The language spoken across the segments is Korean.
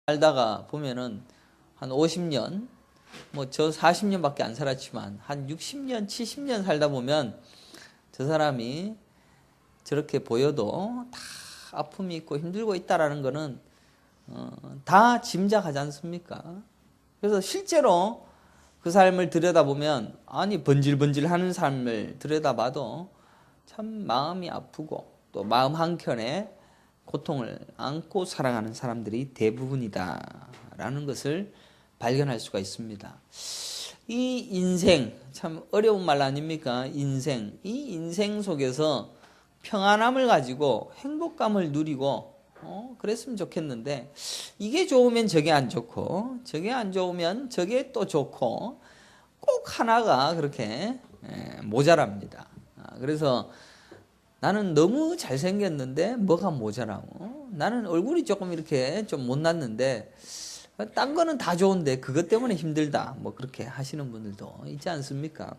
살다가 보면은 한 50년, 뭐 저 40년밖에 안 살았지만 한 60년, 70년 살다 보면 저 사람이 저렇게 보여도 다 아픔이 있고 힘들고 있다라는 거는 다 짐작하지 않습니까? 그래서 실제로 그 삶을 들여다보면 아니 번질번질 하는 삶을 들여다봐도 참 마음이 아프고 또 마음 한켠에 고통을 안고 살아가는 사람들이 대부분이다라는 것을 발견할 수가 있습니다. 이 인생, 참 어려운 말 아닙니까? 인생. 이 인생 속에서 평안함을 가지고 행복감을 누리고 그랬으면 좋겠는데 이게 좋으면 저게 안 좋고 저게 안 좋으면 저게 또 좋고 꼭 하나가 그렇게 모자랍니다. 그래서 나는 너무 잘생겼는데 뭐가 모자라고, 나는 얼굴이 조금 이렇게 좀 못났는데 딴 거는 다 좋은데 그것 때문에 힘들다, 뭐 그렇게 하시는 분들도 있지 않습니까?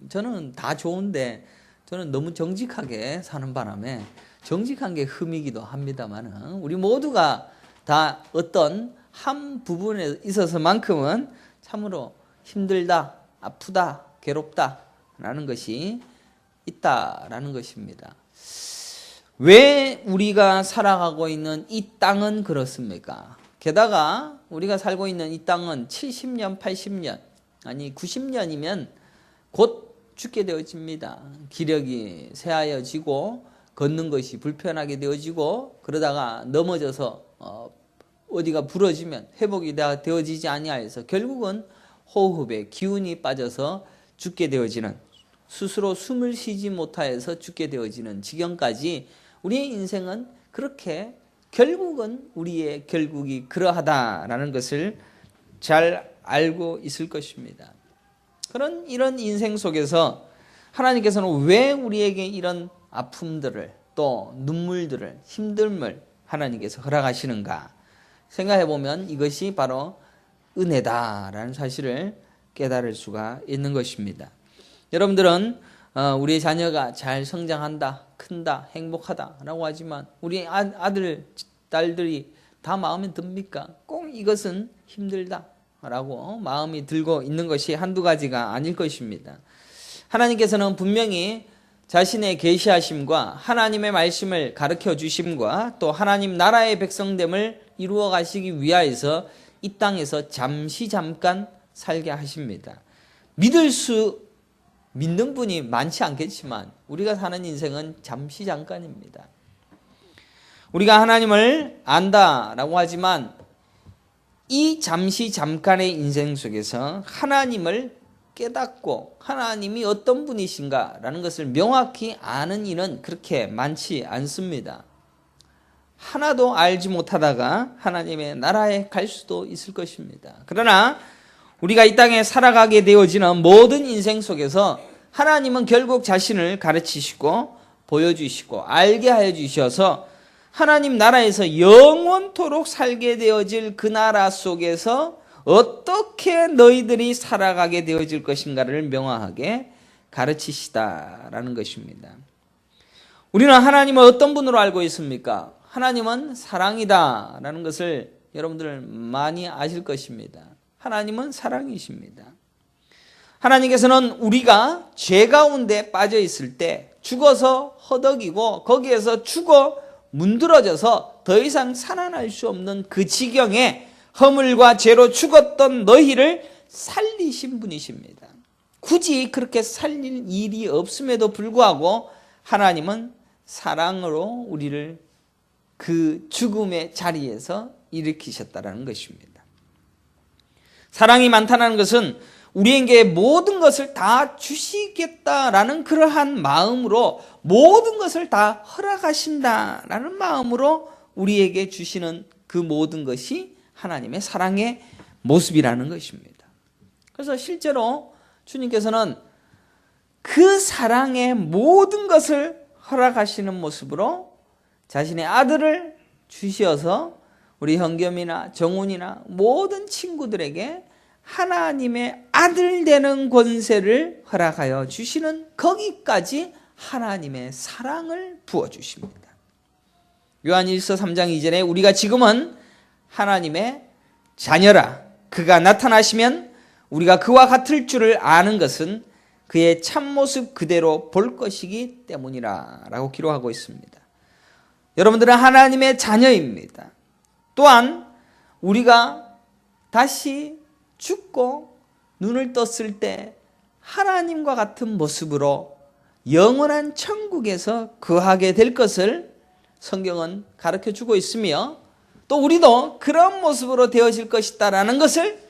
저는 다 좋은데 저는 너무 정직하게 사는 바람에 정직한 게 흠이기도 합니다만 우리 모두가 다 어떤 한 부분에 있어서만큼은 참으로 힘들다, 아프다, 괴롭다 라는 것이 있다라는 것입니다. 왜 우리가 살아가고 있는 이 땅은 그렇습니까? 게다가 우리가 살고 있는 이 땅은 70년, 80년, 아니 90년이면 곧 죽게 되어집니다. 기력이 쇠하여지고 걷는 것이 불편하게 되어지고 그러다가 넘어져서 어디가 부러지면 회복이 되어지지 아니하여서 결국은 호흡에 기운이 빠져서 죽게 되어지는, 스스로 숨을 쉬지 못하여서 죽게 되어지는 지경까지 우리의 인생은 그렇게 결국은 우리의 결국이 그러하다라는 것을 잘 알고 있을 것입니다. 그런 이런 인생 속에서 하나님께서는 왜 우리에게 이런 아픔들을 또 눈물들을 힘듦을 하나님께서 허락하시는가 생각해 보면 이것이 바로 은혜다라는 사실을 깨달을 수가 있는 것입니다. 여러분들은 우리 자녀가 잘 성장한다, 큰다, 행복하다라고 하지만 우리 아들, 딸들이 다 마음에 듭니까? 꼭 이것은 힘들다라고 마음이 들고 있는 것이 한두 가지가 아닐 것입니다. 하나님께서는 분명히 자신의 계시하심과 하나님의 말씀을 가르쳐 주심과 또 하나님 나라의 백성됨을 이루어 가시기 위하여서 이 땅에서 잠깐 살게 하십니다. 믿는 분이 많지 않겠지만 우리가 사는 인생은 잠시 잠깐입니다. 우리가 하나님을 안다라고 하지만 이 잠시 잠깐의 인생 속에서 하나님을 깨닫고 하나님이 어떤 분이신가라는 것을 명확히 아는 이는 그렇게 많지 않습니다. 하나도 알지 못하다가 하나님의 나라에 갈 수도 있을 것입니다. 그러나 우리가 이 땅에 살아가게 되어지는 모든 인생 속에서 하나님은 결국 자신을 가르치시고 보여주시고 알게 하여 주셔서 하나님 나라에서 영원토록 살게 되어질 그 나라 속에서 어떻게 너희들이 살아가게 되어질 것인가를 명확하게 가르치시다라는 것입니다. 우리는 하나님을 어떤 분으로 알고 있습니까? 하나님은 사랑이다라는 것을 여러분들 많이 아실 것입니다. 하나님은 사랑이십니다. 하나님께서는 우리가 죄 가운데 빠져 있을 때 죽어서 허덕이고 거기에서 죽어 문드러져서 더 이상 살아날 수 없는 그 지경에 허물과 죄로 죽었던 너희를 살리신 분이십니다. 굳이 그렇게 살릴 일이 없음에도 불구하고 하나님은 사랑으로 우리를 그 죽음의 자리에서 일으키셨다는 것입니다. 사랑이 많다는 것은 우리에게 모든 것을 다 주시겠다라는 그러한 마음으로 모든 것을 다 허락하신다라는 마음으로 우리에게 주시는 그 모든 것이 하나님의 사랑의 모습이라는 것입니다. 그래서 실제로 주님께서는 그 사랑의 모든 것을 허락하시는 모습으로 자신의 아들을 주셔서 우리 현겸이나 정훈이나 모든 친구들에게 하나님의 아들 되는 권세를 허락하여 주시는 거기까지 하나님의 사랑을 부어주십니다. 요한 1서 3장 2절에 우리가 지금은 하나님의 자녀라. 그가 나타나시면 우리가 그와 같을 줄을 아는 것은 그의 참모습 그대로 볼 것이기 때문이라 라고 기록하고 있습니다. 여러분들은 하나님의 자녀입니다. 또한 우리가 다시 죽고 눈을 떴을 때 하나님과 같은 모습으로 영원한 천국에서 거하게 될 것을 성경은 가르쳐주고 있으며 또 우리도 그런 모습으로 되어질 것이다라는 것을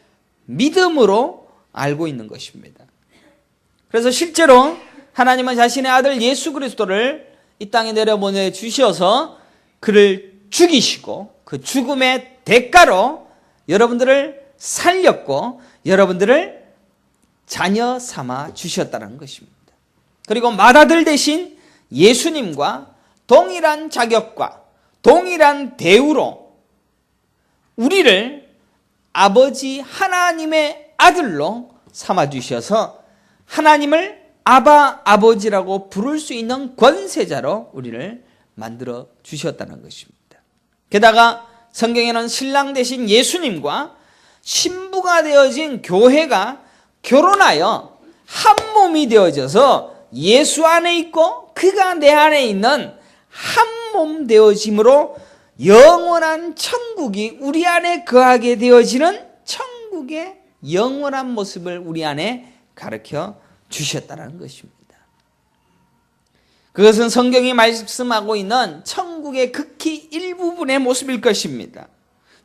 믿음으로 알고 있는 것입니다. 그래서 실제로 하나님은 자신의 아들 예수 그리스도를 이 땅에 내려보내 주셔서 그를 죽이시고 그 죽음의 대가로 여러분들을 살렸고 여러분들을 자녀 삼아 주셨다는 것입니다. 그리고 맏아들 대신 예수님과 동일한 자격과 동일한 대우로 우리를 아버지 하나님의 아들로 삼아 주셔서 하나님을 아바 아버지라고 부를 수 있는 권세자로 우리를 만들어 주셨다는 것입니다. 게다가 성경에는 신랑 대신 예수님과 신부가 되어진 교회가 결혼하여 한 몸이 되어져서 예수 안에 있고 그가 내 안에 있는 한 몸 되어짐으로 영원한 천국이 우리 안에 거하게 되어지는 천국의 영원한 모습을 우리 안에 가르쳐 주셨다는 것입니다. 그것은 성경이 말씀하고 있는 천국의 극히 일부분의 모습일 것입니다.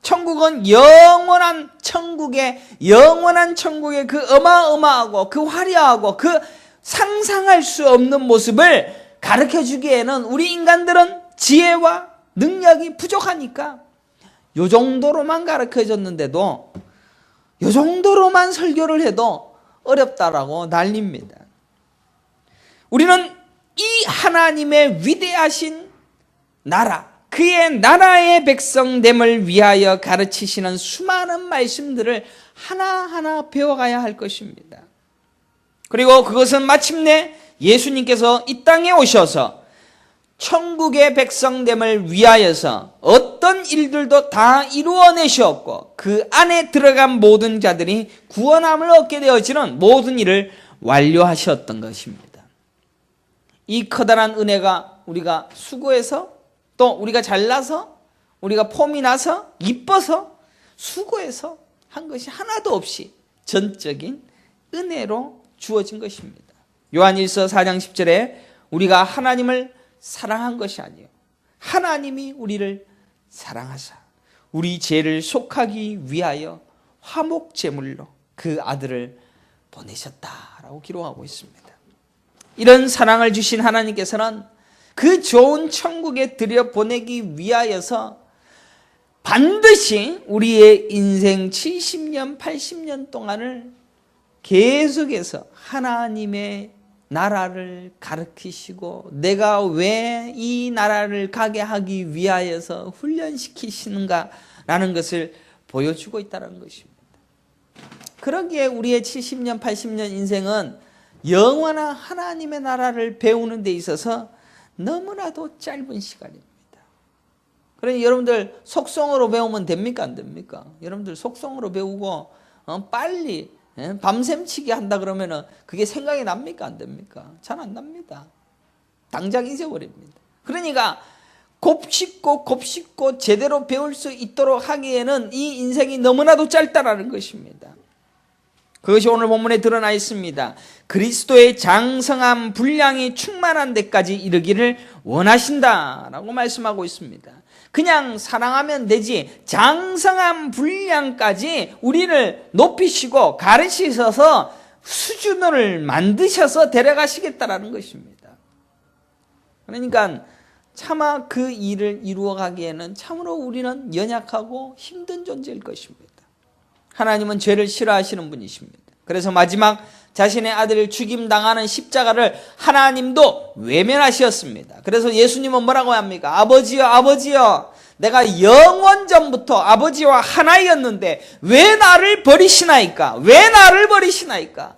천국은 영원한 천국의 그 어마어마하고 그 화려하고 그 상상할 수 없는 모습을 가르쳐 주기에는 우리 인간들은 지혜와 능력이 부족하니까 요 정도로만 가르쳐 줬는데도 요 정도로만 설교를 해도 어렵다라고 난립니다. 우리는 이 하나님의 위대하신 나라, 그의 나라의 백성됨을 위하여 가르치시는 수많은 말씀들을 하나하나 배워가야 할 것입니다. 그리고 그것은 마침내 예수님께서 이 땅에 오셔서 천국의 백성됨을 위하여서 어떤 일들도 다 이루어내셨고 그 안에 들어간 모든 자들이 구원함을 얻게 되어지는 모든 일을 완료하셨던 것입니다. 이 커다란 은혜가 우리가 수고해서 또 우리가 잘나서 우리가 폼이 나서 이뻐서 수고해서 한 것이 하나도 없이 전적인 은혜로 주어진 것입니다. 요한일서 4장 10절에 우리가 하나님을 사랑한 것이 아니요 하나님이 우리를 사랑하사 우리 죄를 속하기 위하여 화목제물로 그 아들을 보내셨다라고 기록하고 있습니다. 이런 사랑을 주신 하나님께서는 그 좋은 천국에 들여보내기 위하여서 반드시 우리의 인생 70년, 80년 동안을 계속해서 하나님의 나라를 가르치시고 내가 왜 이 나라를 가게 하기 위하여서 훈련시키시는가라는 것을 보여주고 있다는 것입니다. 그러기에 우리의 70년, 80년 인생은 영원한 하나님의 나라를 배우는 데 있어서 너무나도 짧은 시간입니다. 그러니 여러분들 속성으로 배우면 됩니까? 안 됩니까? 여러분들 속성으로 배우고 빨리 밤샘치기 한다 그러면 그게 생각이 납니까? 안 됩니까? 잘 안 납니다. 당장 잊어버립니다. 그러니까 곱씹고 제대로 배울 수 있도록 하기에는 이 인생이 너무나도 짧다라는 것입니다. 그것이 오늘 본문에 드러나 있습니다. 그리스도의 장성한 분량이 충만한 데까지 이르기를 원하신다라고 말씀하고 있습니다. 그냥 사랑하면 되지 장성한 분량까지 우리를 높이시고 가르치셔서 수준을 만드셔서 데려가시겠다라는 것입니다. 그러니까 차마 그 일을 이루어가기에는 참으로 우리는 연약하고 힘든 존재일 것입니다. 하나님은 죄를 싫어하시는 분이십니다. 그래서 마지막 자신의 아들을 죽임당하는 십자가를 하나님도 외면하셨습니다. 그래서 예수님은 뭐라고 합니까? 아버지여, 아버지여, 내가 영원전부터 아버지와 하나였는데 왜 나를 버리시나이까? 왜 나를 버리시나이까?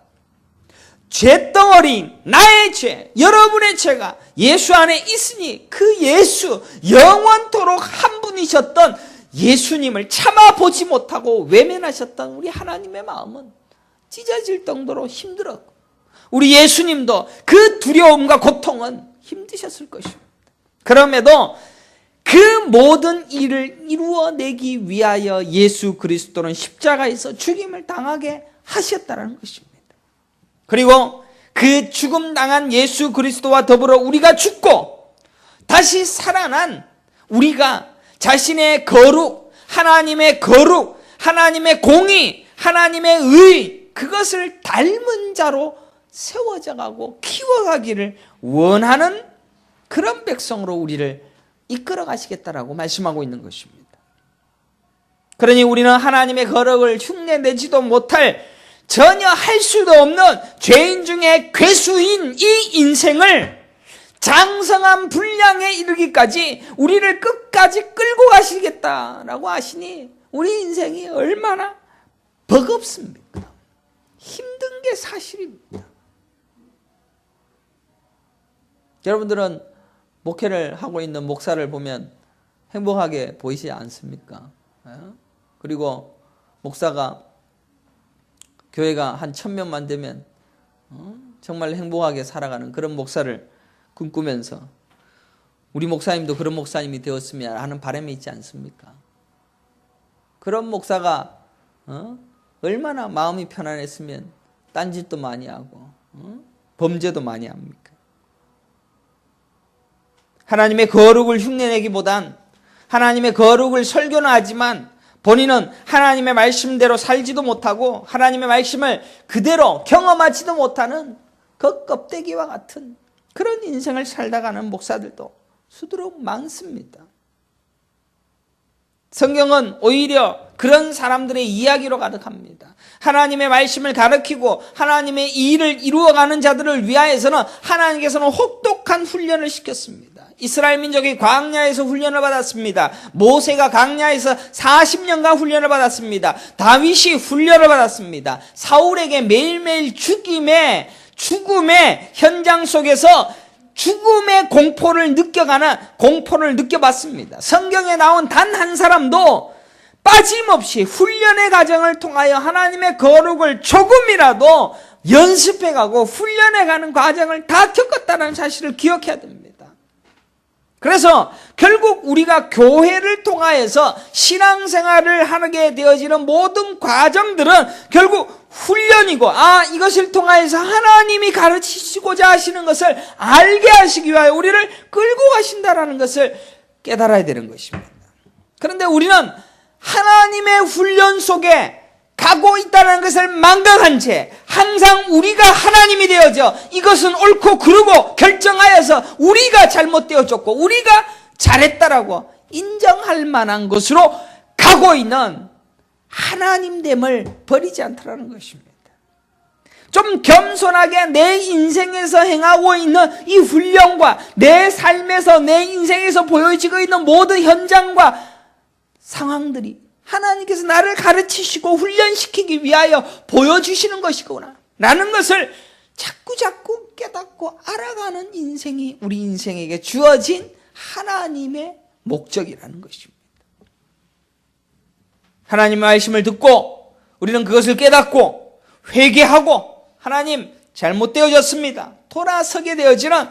죄덩어리, 나의 죄, 여러분의 죄가 예수 안에 있으니 그 예수, 영원토록 한 분이셨던 예수님을 차마 보지 못하고 외면하셨던 우리 하나님의 마음은 찢어질 정도로 힘들었고, 우리 예수님도 그 두려움과 고통은 힘드셨을 것입니다. 그럼에도 그 모든 일을 이루어내기 위하여 예수 그리스도는 십자가에서 죽임을 당하게 하셨다는 것입니다. 그리고 그 죽음 당한 예수 그리스도와 더불어 우리가 죽고 다시 살아난 우리가 자신의 거룩, 하나님의 거룩, 하나님의 공의, 하나님의 의, 그것을 닮은 자로 세워져 가고 키워가기를 원하는 그런 백성으로 우리를 이끌어 가시겠다라고 말씀하고 있는 것입니다. 그러니 우리는 하나님의 거룩을 흉내내지도 못할, 전혀 할 수도 없는 죄인 중에 괴수인 이 인생을 장성한 분량에 이르기까지 우리를 끝까지 끌고 가시겠다라고 하시니 우리 인생이 얼마나 버겁습니까? 힘든 게 사실입니다. 여러분들은 목회를 하고 있는 목사를 보면 행복하게 보이지 않습니까? 그리고 목사가 교회가 한 1000명만 되면 정말 행복하게 살아가는 그런 목사를 꿈꾸면서 우리 목사님도 그런 목사님이 되었으면 하는 바람이 있지 않습니까? 그런 목사가 얼마나 마음이 편안했으면 딴짓도 많이 하고 범죄도 많이 합니까? 하나님의 거룩을 흉내내기보단 하나님의 거룩을 설교는 하지만 본인은 하나님의 말씀대로 살지도 못하고 하나님의 말씀을 그대로 경험하지도 못하는 그 껍데기와 같은 그런 인생을 살다가는 목사들도 수두룩 많습니다. 성경은 오히려 그런 사람들의 이야기로 가득합니다. 하나님의 말씀을 가르치고 하나님의 일을 이루어가는 자들을 위하여서는 하나님께서는 혹독한 훈련을 시켰습니다. 이스라엘 민족이 광야에서 훈련을 받았습니다. 모세가 광야에서 40년간 훈련을 받았습니다. 다윗이 훈련을 받았습니다. 사울에게 매일매일 죽음의 현장 속에서 죽음의 공포를 느껴봤습니다. 성경에 나온 단 한 사람도 빠짐없이 훈련의 과정을 통하여 하나님의 거룩을 조금이라도 연습해가고 훈련해가는 과정을 다 겪었다는 사실을 기억해야 됩니다. 그래서 결국 우리가 교회를 통하여서 신앙생활을 하게 되어지는 모든 과정들은 결국 훈련이고, 이것을 통하여서 하나님이 가르치시고자 하시는 것을 알게 하시기 위하여 우리를 끌고 가신다라는 것을 깨달아야 되는 것입니다. 그런데 우리는 하나님의 훈련 속에 가고 있다는 것을 망각한 채 항상 우리가 하나님이 되어져 이것은 옳고 그르고 결정하여서 우리가 잘못되어졌고 우리가 잘했다라고 인정할 만한 것으로 가고 있는 하나님됨을 버리지 않더라는 것입니다. 좀 겸손하게 내 인생에서 행하고 있는 이 훈련과 내 삶에서 내 인생에서 보여지고 있는 모든 현장과 상황들이 하나님께서 나를 가르치시고 훈련시키기 위하여 보여주시는 것이구나 라는 것을 자꾸 깨닫고 알아가는 인생이 우리 인생에게 주어진 하나님의 목적이라는 것입니다. 하나님의 말씀을 듣고 우리는 그것을 깨닫고 회개하고 하나님 잘못되어졌습니다. 돌아서게 되어지는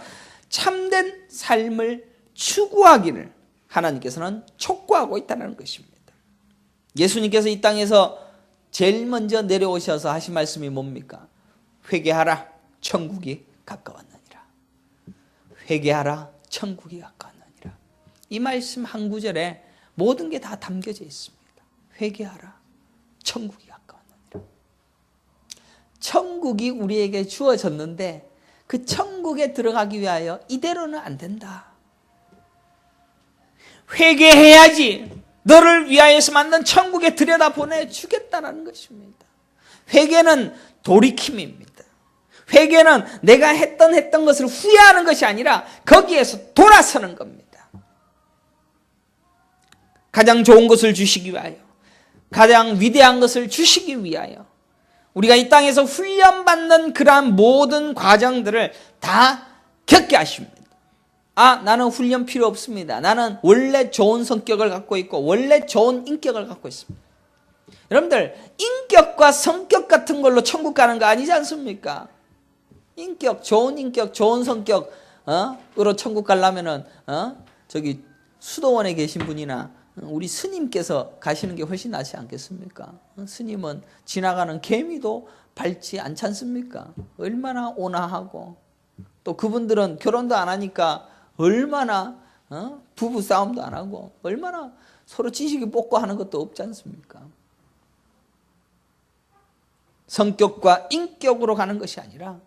참된 삶을 추구하기를 하나님께서는 촉구하고 있다는 것입니다. 예수님께서 이 땅에서 제일 먼저 내려오셔서 하신 말씀이 뭡니까? 회개하라, 천국이 가까웠느니라. 회개하라, 천국이 가까웠느니라. 이 말씀 한 구절에 모든 게 다 담겨져 있습니다. 회개하라, 천국이 가까웠느니라. 천국이 우리에게 주어졌는데 그 천국에 들어가기 위하여 이대로는 안 된다. 회개해야지 너를 위하여서 만든 천국에 들여다보내주겠다는 것입니다. 회개는 돌이킴입니다. 회개는 내가 했던 것을 후회하는 것이 아니라 거기에서 돌아서는 겁니다. 가장 좋은 것을 주시기 위하여, 가장 위대한 것을 주시기 위하여 우리가 이 땅에서 훈련받는 그러한 모든 과정들을 다 겪게 하십니다. 나는 훈련 필요 없습니다. 나는 원래 좋은 성격을 갖고 있고 원래 좋은 인격을 갖고 있습니다. 여러분들, 인격과 성격 같은 걸로 천국 가는 거 아니지 않습니까? 인격, 좋은 성격으로 천국 가려면은 저기 수도원에 계신 분이나 우리 스님께서 가시는 게 훨씬 낫지 않겠습니까? 스님은 지나가는 개미도 밟지 않지 않습니까? 얼마나 온화하고, 또 그분들은 결혼도 안 하니까 얼마나 부부 싸움도 안 하고 얼마나 서로 지식이 뽑고 하는 것도 없지 않습니까? 성격과 인격으로 가는 것이 아니라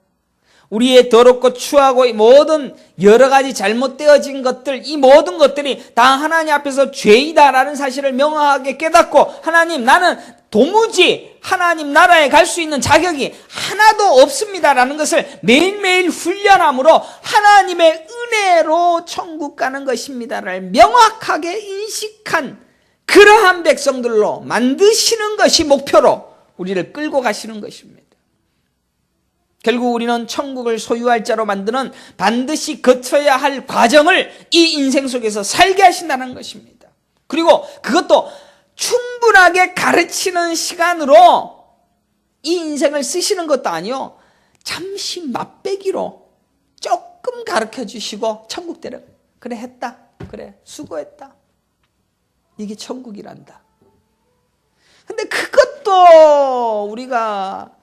우리의 더럽고 추하고 모든 여러 가지 잘못되어진 것들, 이 모든 것들이 다 하나님 앞에서 죄이다라는 사실을 명확하게 깨닫고, 하나님, 나는 도무지 하나님 나라에 갈 수 있는 자격이 하나도 없습니다라는 것을 매일매일 훈련함으로 하나님의 은혜로 천국 가는 것입니다를 명확하게 인식한 그러한 백성들로 만드시는 것이 목표로 우리를 끌고 가시는 것입니다. 결국 우리는 천국을 소유할 자로 만드는 반드시 거쳐야 할 과정을 이 인생 속에서 살게 하신다는 것입니다. 그리고 그것도 충분하게 가르치는 시간으로 이 인생을 쓰시는 것도 아니요, 잠시 맛배기로 조금 가르쳐 주시고 천국 데려. 그래, 했다. 그래, 수고했다. 이게 천국이란다. 근데 그것도 우리가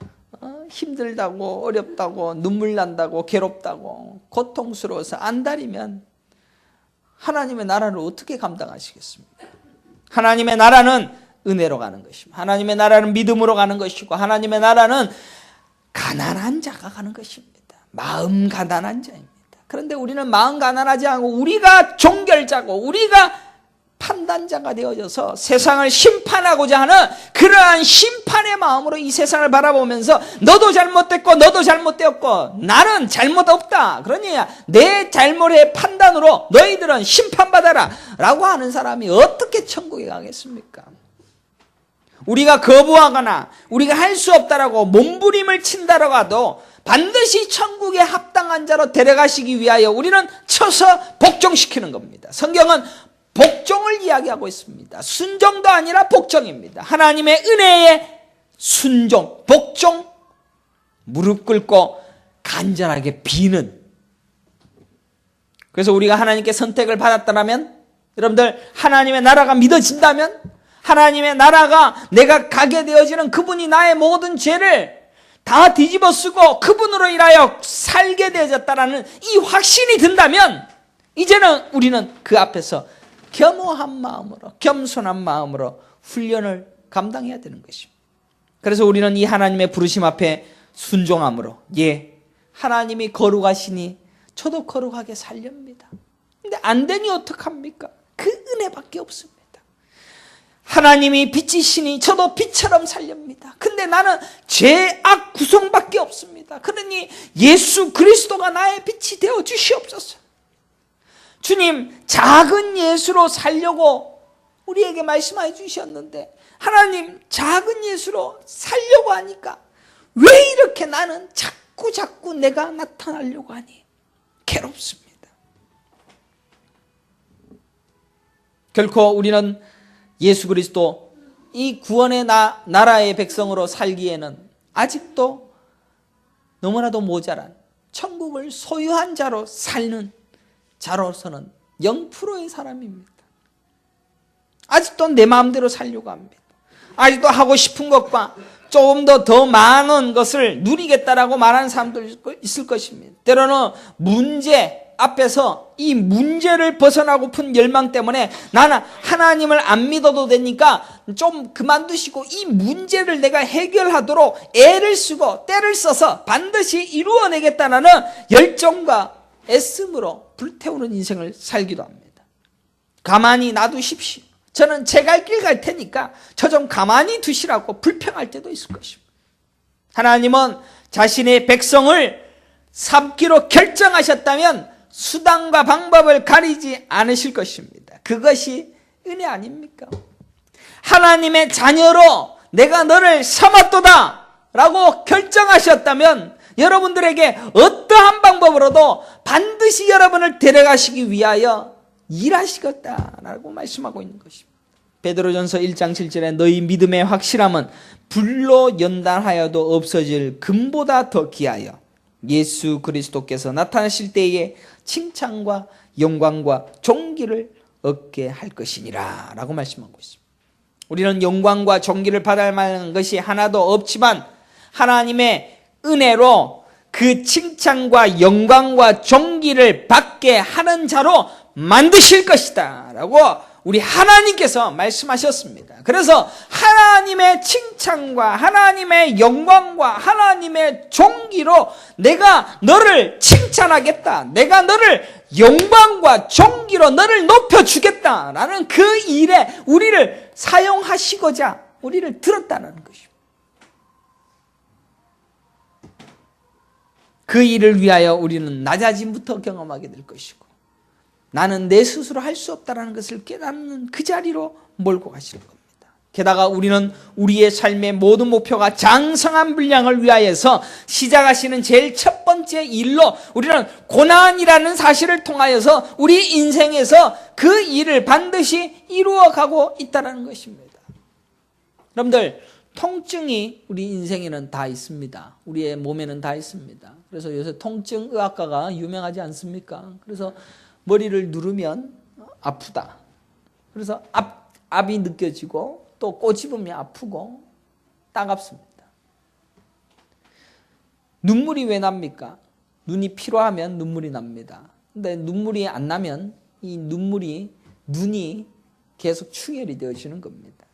힘들다고, 어렵다고, 눈물 난다고, 괴롭다고, 고통스러워서 안달이면 하나님의 나라를 어떻게 감당하시겠습니까? 하나님의 나라는 은혜로 가는 것입니다. 하나님의 나라는 믿음으로 가는 것이고, 하나님의 나라는 가난한 자가 가는 것입니다. 마음 가난한 자입니다. 그런데 우리는 마음 가난하지 않고 우리가 종결자고 우리가 판단자가 되어져서 세상을 심판하고자 하는 그러한 심판의 마음으로 이 세상을 바라보면서 너도 잘못됐고 너도 잘못되었고 나는 잘못 없다, 그러니 내 잘못의 판단으로 너희들은 심판받아라 라고 하는 사람이 어떻게 천국에 가겠습니까? 우리가 거부하거나 우리가 할 수 없다라고 몸부림을 친다라고 하도 반드시 천국에 합당한 자로 데려가시기 위하여 우리는 쳐서 복종시키는 겁니다. 성경은 복종을 이야기하고 있습니다. 순종도 아니라 복종입니다. 하나님의 은혜에 순종, 복종, 무릎 꿇고 간절하게 비는. 그래서 우리가 하나님께 선택을 받았다면, 여러분들 하나님의 나라가 믿어진다면, 하나님의 나라가 내가 가게 되어지는 그분이 나의 모든 죄를 다 뒤집어 쓰고 그분으로 인하여 살게 되어졌다라는 이 확신이 든다면, 이제는 우리는 그 앞에서 겸허한 마음으로, 겸손한 마음으로 훈련을 감당해야 되는 것입니다. 그래서 우리는 이 하나님의 부르심 앞에 순종함으로, 하나님이 거룩하시니 저도 거룩하게 살렵니다. 근데 안 되니 어떡합니까? 그 은혜밖에 없습니다. 하나님이 빛이시니 저도 빛처럼 살렵니다. 근데 나는 죄악 구성밖에 없습니다. 그러니 예수 그리스도가 나의 빛이 되어 주시옵소서. 주님, 작은 예수로 살려고 우리에게 말씀해 주셨는데 하나님, 작은 예수로 살려고 하니까 왜 이렇게 나는 자꾸 내가 나타나려고 하니 괴롭습니다. 결코 우리는 예수 그리스도 이 구원의 나라의 백성으로 살기에는 아직도 너무나도 모자란 천국을 소유한 자로 살는 자로서는 0%의 사람입니다. 아직도 내 마음대로 살려고 합니다. 아직도 하고 싶은 것과 조금 더 많은 것을 누리겠다라고 말하는 사람도 있을 것입니다. 때로는 문제 앞에서 이 문제를 벗어나고픈 열망 때문에 나는 하나님을 안 믿어도 되니까 좀 그만두시고 이 문제를 내가 해결하도록 애를 쓰고 때를 써서 반드시 이루어내겠다는 열정과 애씀으로 불태우는 인생을 살기도 합니다. 가만히 놔두십시오. 저는 제 갈 길 갈 테니까 저 좀 가만히 두시라고 불평할 때도 있을 것입니다. 하나님은 자신의 백성을 삼기로 결정하셨다면 수단과 방법을 가리지 않으실 것입니다. 그것이 은혜 아닙니까? 하나님의 자녀로 내가 너를 삼았도다 라고 결정하셨다면 여러분들에게 어떠한 방법으로도 반드시 여러분을 데려가시기 위하여 일하시겠다라고 말씀하고 있는 것입니다. 베드로전서 1장 7절에 너희 믿음의 확실함은 불로 연단하여도 없어질 금보다 더 귀하여 예수 그리스도께서 나타나실 때에 칭찬과 영광과 존귀를 얻게 할 것이니라 라고 말씀하고 있습니다. 우리는 영광과 존귀를 받을 만한 것이 하나도 없지만 하나님의 은혜로 그 칭찬과 영광과 존귀를 받게 하는 자로 만드실 것이다 라고 우리 하나님께서 말씀하셨습니다. 그래서 하나님의 칭찬과 하나님의 영광과 하나님의 존귀로 내가 너를 칭찬하겠다, 내가 너를 영광과 존귀로 너를 높여주겠다라는 그 일에 우리를 사용하시고자 우리를 들었다는 것입니다. 그 일을 위하여 우리는 낮아짐부터 경험하게 될 것이고 나는 내 스스로 할 수 없다는 것을 깨닫는 그 자리로 몰고 가시는 겁니다. 게다가 우리는 우리의 삶의 모든 목표가 장성한 분량을 위하여서 시작하시는 제일 첫 번째 일로 우리는 고난이라는 사실을 통하여서 우리 인생에서 그 일을 반드시 이루어가고 있다는 것입니다. 여러분들, 통증이 우리 인생에는 다 있습니다. 우리의 몸에는 다 있습니다. 그래서 요새 통증의학과가 유명하지 않습니까? 그래서 머리를 누르면 아프다. 그래서 압이 느껴지고 또 꼬집으면 아프고 따갑습니다. 눈물이 왜 납니까? 눈이 피로하면 눈물이 납니다. 근데 눈물이 안 나면 이 눈이 계속 충혈이 되어지는 겁니다.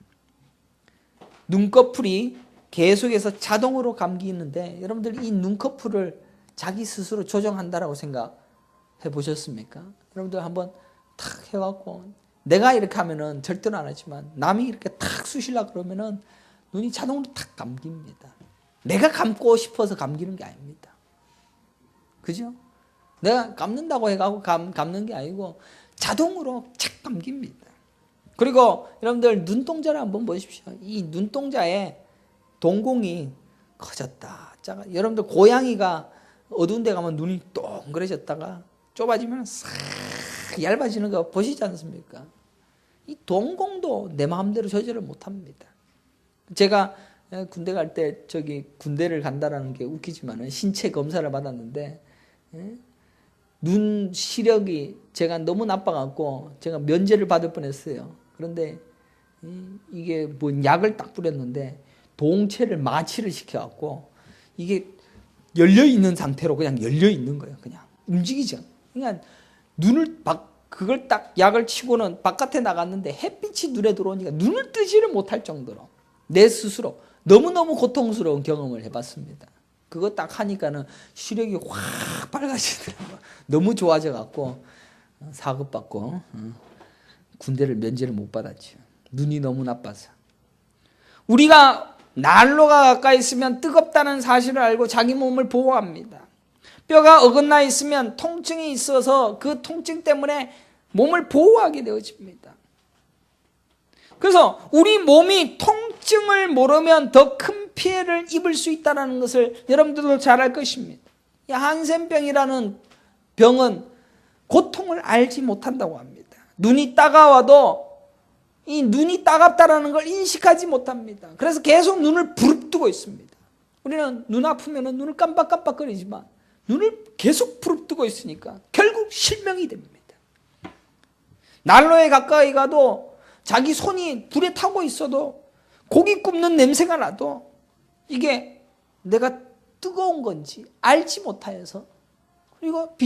눈꺼풀이 계속해서 자동으로 감기는데 여러분들 이 눈꺼풀을 자기 스스로 조정한다라고 생각해 보셨습니까? 여러분들 한번 탁 해갖고 내가 이렇게 하면은 절대로 안 하지만 남이 이렇게 탁 쑤시려고 그러면은 눈이 자동으로 탁 감깁니다. 내가 감고 싶어서 감기는 게 아닙니다. 그죠? 내가 감는다고 해가지고 감는 게 아니고 자동으로 착 감깁니다. 그리고 여러분들 눈동자를 한번 보십시오. 이 눈동자에 동공이 커졌다 작아. 여러분들 고양이가 어두운 데 가면 눈이 동그래졌다가 좁아지면 싹 얇아지는 거 보시지 않습니까? 이 동공도 내 마음대로 조절을 못합니다. 제가 군대 갈 때 군대를 간다라는 게 웃기지만은 신체 검사를 받았는데 눈 시력이 제가 너무 나빠갖고 제가 면제를 받을 뻔했어요. 그런데 이게 뭐 약을 딱 뿌렸는데 동체를 마취를 시켜갖고 이게 열려 있는 상태로 그냥 열려 있는 거예요. 그냥 움직이지 않아요. 그러니까 그걸 딱 약을 치고는 바깥에 나갔는데 햇빛이 눈에 들어오니까 눈을 뜨지를 못할 정도로 내 스스로 너무너무 고통스러운 경험을 해봤습니다. 그거 딱 하니까는 시력이 확 밝아지더라고요. 너무 좋아져갖고 사급받고 군대를 면제를 못 받았죠. 눈이 너무 나빠서. 우리가 난로가 가까이 있으면 뜨겁다는 사실을 알고 자기 몸을 보호합니다. 뼈가 어긋나 있으면 통증이 있어서 그 통증 때문에 몸을 보호하게 되어집니다. 그래서 우리 몸이 통증을 모르면 더 큰 피해를 입을 수 있다는 것을 여러분들도 잘 알 것입니다. 이 한센병이라는 병은 고통을 알지 못한다고 합니다. 눈이 따가워도 이 눈이 따갑다는 걸 인식하지 못합니다. 그래서 계속 눈을 부릅뜨고 있습니다. 우리는 눈 아프면 눈을 깜빡깜빡거리지만 눈을 계속 부릅뜨고 있으니까 결국 실명이 됩니다. 난로에 가까이 가도 자기 손이 불에 타고 있어도 고기 굽는 냄새가 나도 이게 내가 뜨거운 건지 알지 못하여서 그리고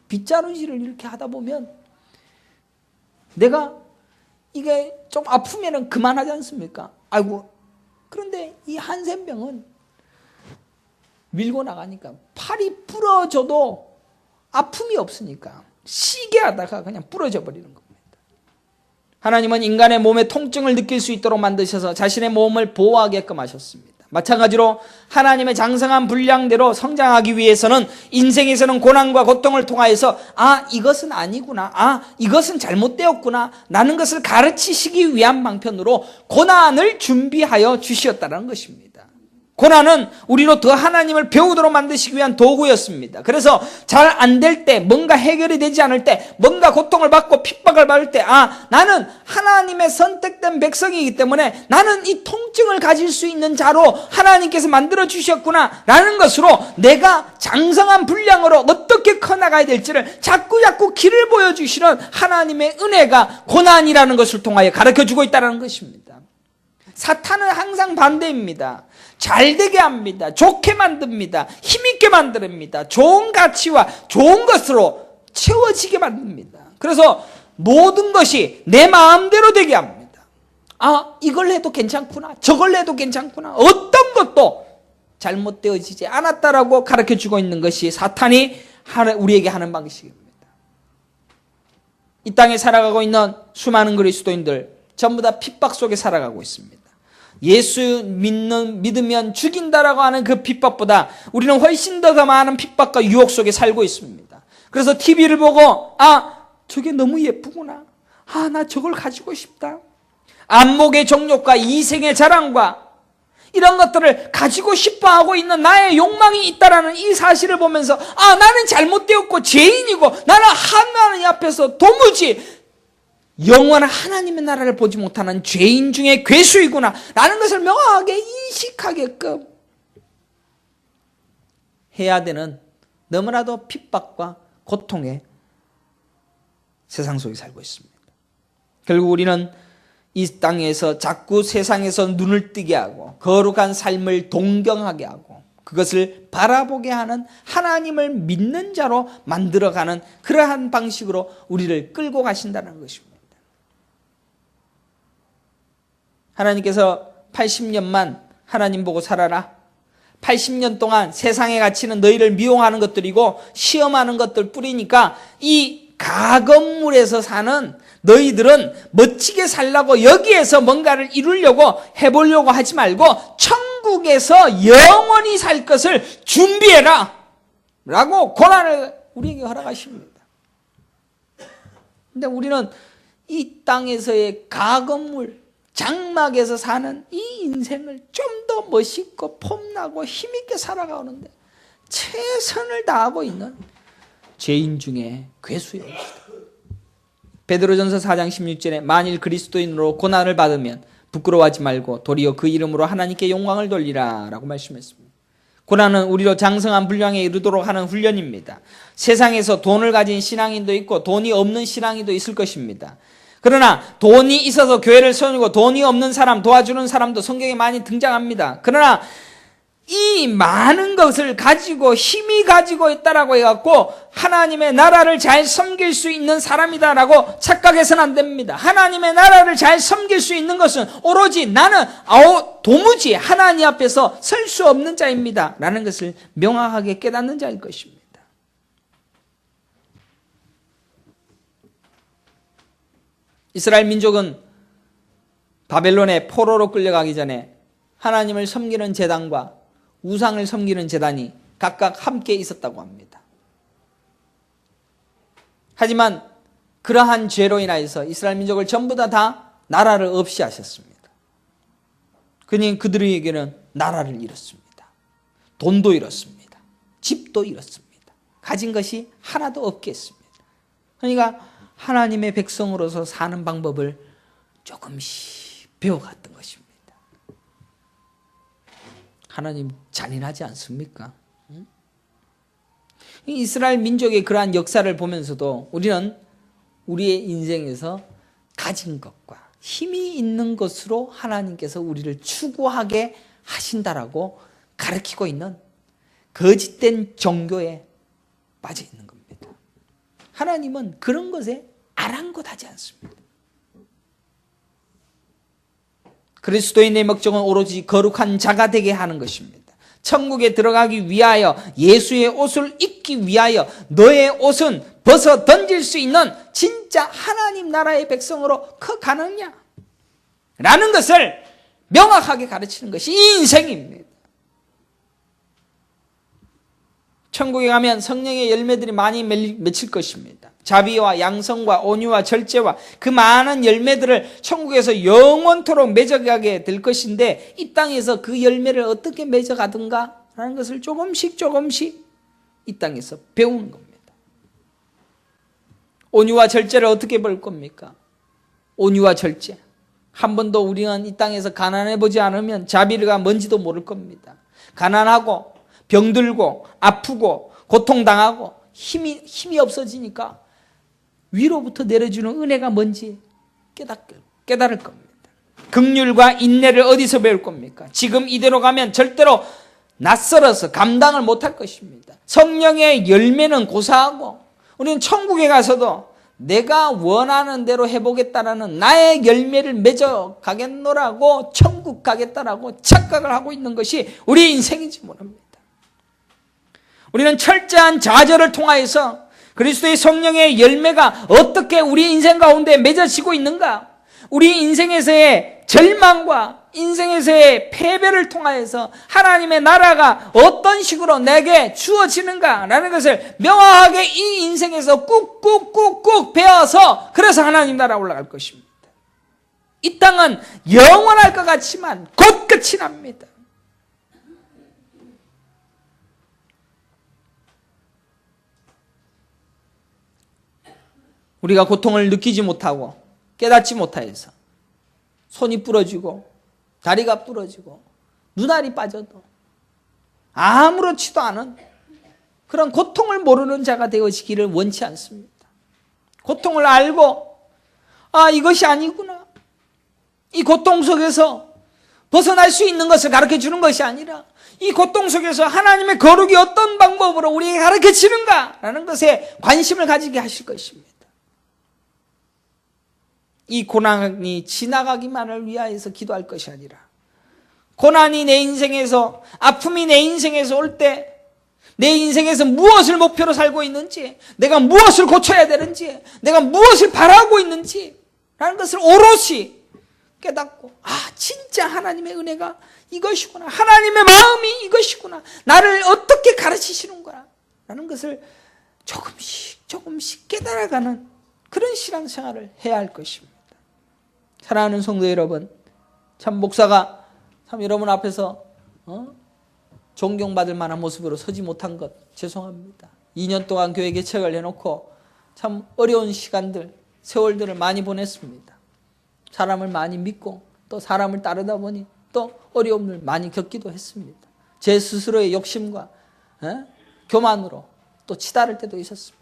빗자루질을 이렇게 하다 보면 내가 이게 좀 아프면 그만하지 않습니까? 아이고. 그런데 이 한센병은 밀고 나가니까 팔이 부러져도 아픔이 없으니까 시게 하다가 그냥 부러져 버리는 겁니다. 하나님은 인간의 몸에 통증을 느낄 수 있도록 만드셔서 자신의 몸을 보호하게끔 하셨습니다. 마찬가지로 하나님의 장성한 분량대로 성장하기 위해서는 인생에서는 고난과 고통을 통하여서 이것은 아니구나, 이것은 잘못되었구나 라는 것을 가르치시기 위한 방편으로 고난을 준비하여 주시었다는 것입니다. 고난은 우리로 더 하나님을 배우도록 만드시기 위한 도구였습니다. 그래서 잘 안 될 때, 뭔가 해결이 되지 않을 때, 뭔가 고통을 받고 핍박을 받을 때, 나는 하나님의 선택된 백성이기 때문에 나는 이 통증을 가질 수 있는 자로 하나님께서 만들어 주셨구나 라는 것으로 내가 장성한 분량으로 어떻게 커나가야 될지를 자꾸 길을 보여주시는 하나님의 은혜가 고난이라는 것을 통하여 가르쳐주고 있다는 것입니다. 사탄은 항상 반대입니다. 잘 되게 합니다. 좋게 만듭니다. 힘있게 만듭니다. 좋은 가치와 좋은 것으로 채워지게 만듭니다. 그래서 모든 것이 내 마음대로 되게 합니다. 이걸 해도 괜찮구나. 저걸 해도 괜찮구나. 어떤 것도 잘못되어지지 않았다라고 가르쳐주고 있는 것이 사탄이 우리에게 하는 방식입니다. 이 땅에 살아가고 있는 수많은 그리스도인들 전부 다 핍박 속에 살아가고 있습니다. 예수 믿으면 죽인다라고 하는 그 핍박보다 우리는 훨씬 더 많은 핍박과 유혹 속에 살고 있습니다. 그래서 TV를 보고 저게 너무 예쁘구나. 나 저걸 가지고 싶다. 안목의 정욕과 이생의 자랑과 이런 것들을 가지고 싶어하고 있는 나의 욕망이 있다라는 이 사실을 보면서 나는 잘못되었고 죄인이고 나는 하나님 앞에서 도무지 영원한 하나님의 나라를 보지 못하는 죄인 중에 괴수이구나 라는 것을 명확하게 인식하게끔 해야 되는 너무나도 핍박과 고통의 세상 속에 살고 있습니다. 결국 우리는 이 땅에서 자꾸 세상에서 눈을 뜨게 하고 거룩한 삶을 동경하게 하고 그것을 바라보게 하는 하나님을 믿는 자로 만들어가는 그러한 방식으로 우리를 끌고 가신다는 것입니다. 하나님께서 80년만 하나님 보고 살아라. 80년 동안 세상의 가치는 너희를 미용하는 것들이고 시험하는 것들 뿌리니까 이 가건물에서 사는 너희들은 멋지게 살라고 여기에서 뭔가를 이루려고 해보려고 하지 말고 천국에서 영원히 살 것을 준비해라 라고 고난을 우리에게 허락하십니다. 근데 우리는 이 땅에서의 가건물 장막에서 사는 이 인생을 좀 더 멋있고 폼나고 힘있게 살아가는데 최선을 다하고 있는 죄인 중에 괴수였습니다. 베드로전서 4장 16절에 만일 그리스도인으로 고난을 받으면 부끄러워하지 말고 도리어 그 이름으로 하나님께 영광을 돌리라 라고 말씀했습니다. 고난은 우리로 장성한 분량에 이르도록 하는 훈련입니다. 세상에서 돈을 가진 신앙인도 있고 돈이 없는 신앙인도 있을 것입니다. 그러나 돈이 있어서 교회를 세우고 돈이 없는 사람 도와주는 사람도 성경에 많이 등장합니다. 그러나 이 많은 것을 가지고 힘이 가지고 있다라고 해갖고 하나님의 나라를 잘 섬길 수 있는 사람이다라고 착각해서는 안 됩니다. 하나님의 나라를 잘 섬길 수 있는 것은 오로지 나는 도무지 하나님 앞에서 설 수 없는 자입니다 라는 것을 명확하게 깨닫는 자일 것입니다. 이스라엘 민족은 바벨론의 포로로 끌려가기 전에 하나님을 섬기는 제단과 우상을 섬기는 제단이 각각 함께 있었다고 합니다. 하지만 그러한 죄로 인하여서 이스라엘 민족을 전부 다 나라를 없이 하셨습니다. 그들에게는 나라를 잃었습니다. 돈도 잃었습니다. 집도 잃었습니다. 가진 것이 하나도 없게 했습니다. 그러니까 하나님의 백성으로서 사는 방법을 조금씩 배워갔던 것입니다. 하나님 잔인하지 않습니까? 이스라엘 민족의 그러한 역사를 보면서도 우리는 우리의 인생에서 가진 것과 힘이 있는 것으로 하나님께서 우리를 추구하게 하신다라고 가르치고 있는 거짓된 종교에 빠져 있는 겁니다. 하나님은 그런 것에 아랑곳하지 않습니다. 그리스도인의 목적은 오로지 거룩한 자가 되게 하는 것입니다. 천국에 들어가기 위하여 예수의 옷을 입기 위하여 너의 옷은 벗어 던질 수 있는 진짜 하나님 나라의 백성으로 커가느냐 라는 것을 명확하게 가르치는 것이 이 인생입니다. 천국에 가면 성령의 열매들이 많이 맺힐 것입니다. 자비와 양성과 온유와 절제와 그 많은 열매들을 천국에서 영원토록 맺어가게 될 것인데 이 땅에서 그 열매를 어떻게 맺어가든가 하는 것을 조금씩 이 땅에서 배우는 겁니다. 온유와 절제를 어떻게 볼 겁니까? 온유와 절제. 한 번도 우리는 이 땅에서 가난해 보지 않으면 자비가 뭔지도 모를 겁니다. 가난하고 병들고 아프고 고통당하고 힘이 없어지니까 위로부터 내려주는 은혜가 뭔지 깨달을 겁니다. 긍휼과 인내를 어디서 배울 겁니까? 지금 이대로 가면 절대로 낯설어서 감당을 못할 것입니다. 성령의 열매는 고사하고 우리는 천국에 가서도 내가 원하는 대로 해보겠다라는 나의 열매를 맺어 가겠노라고 천국 가겠다라고 착각을 하고 있는 것이 우리 인생인지 모릅니다. 우리는 철저한 좌절을 통하여서 그리스도의 성령의 열매가 어떻게 우리 인생 가운데 맺어지고 있는가? 우리 인생에서의 절망과 인생에서의 패배를 통하여서 하나님의 나라가 어떤 식으로 내게 주어지는가라는 것을 명확하게 이 인생에서 꾹꾹꾹꾹 배워서 그래서 하나님 나라 올라갈 것입니다. 이 땅은 영원할 것 같지만 곧 끝이 납니다. 우리가 고통을 느끼지 못하고 깨닫지 못하여서 손이 부러지고 다리가 부러지고 눈알이 빠져도 아무렇지도 않은 그런 고통을 모르는 자가 되어지기를 원치 않습니다. 고통을 알고 이것이 아니구나. 이 고통 속에서 벗어날 수 있는 것을 가르쳐주는 것이 아니라 이 고통 속에서 하나님의 거룩이 어떤 방법으로 우리에게 가르쳐지는가라는 것에 관심을 가지게 하실 것입니다. 이 고난이 지나가기만을 위하여서 기도할 것이 아니라 고난이 내 인생에서 아픔이 내 인생에서 올 때 내 인생에서 무엇을 목표로 살고 있는지 내가 무엇을 고쳐야 되는지 내가 무엇을 바라고 있는지 라는 것을 오롯이 깨닫고 진짜 하나님의 은혜가 이것이구나 하나님의 마음이 이것이구나 나를 어떻게 가르치시는구나 라는 것을 조금씩 깨달아가는 그런 신앙생활을 해야 할 것입니다. 사랑하는 성도 여러분, 참 목사가 참 여러분 앞에서 존경받을 만한 모습으로 서지 못한 것 죄송합니다. 2년 동안 교회 개척을 해놓고 참 어려운 시간들, 세월들을 많이 보냈습니다. 사람을 많이 믿고 또 사람을 따르다 보니 또 어려움을 많이 겪기도 했습니다. 제 스스로의 욕심과 교만으로 또 치달을 때도 있었습니다.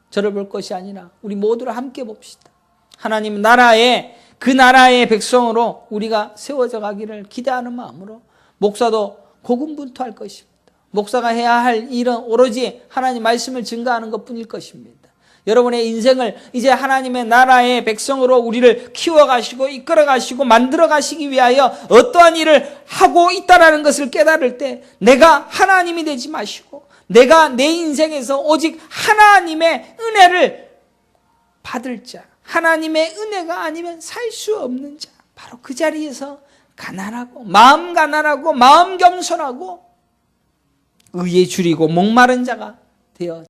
저를 볼 것이 아니라 우리 모두를 함께 봅시다. 하나님 나라의 그 나라의 백성으로 우리가 세워져 가기를 기대하는 마음으로 목사도 고군분투할 것입니다. 목사가 해야 할 일은 오로지 하나님 말씀을 증거하는 것뿐일 것입니다. 여러분의 인생을 이제 하나님의 나라의 백성으로 우리를 키워가시고 이끌어가시고 만들어가시기 위하여 어떠한 일을 하고 있다는 것을 깨달을 때 내가 하나님이 되지 마시고 내가 내 인생에서 오직 하나님의 은혜를 받을 자 하나님의 은혜가 아니면 살 수 없는 자 바로 그 자리에서 가난하고 마음 겸손하고 의에 줄이고 목마른 자가 되어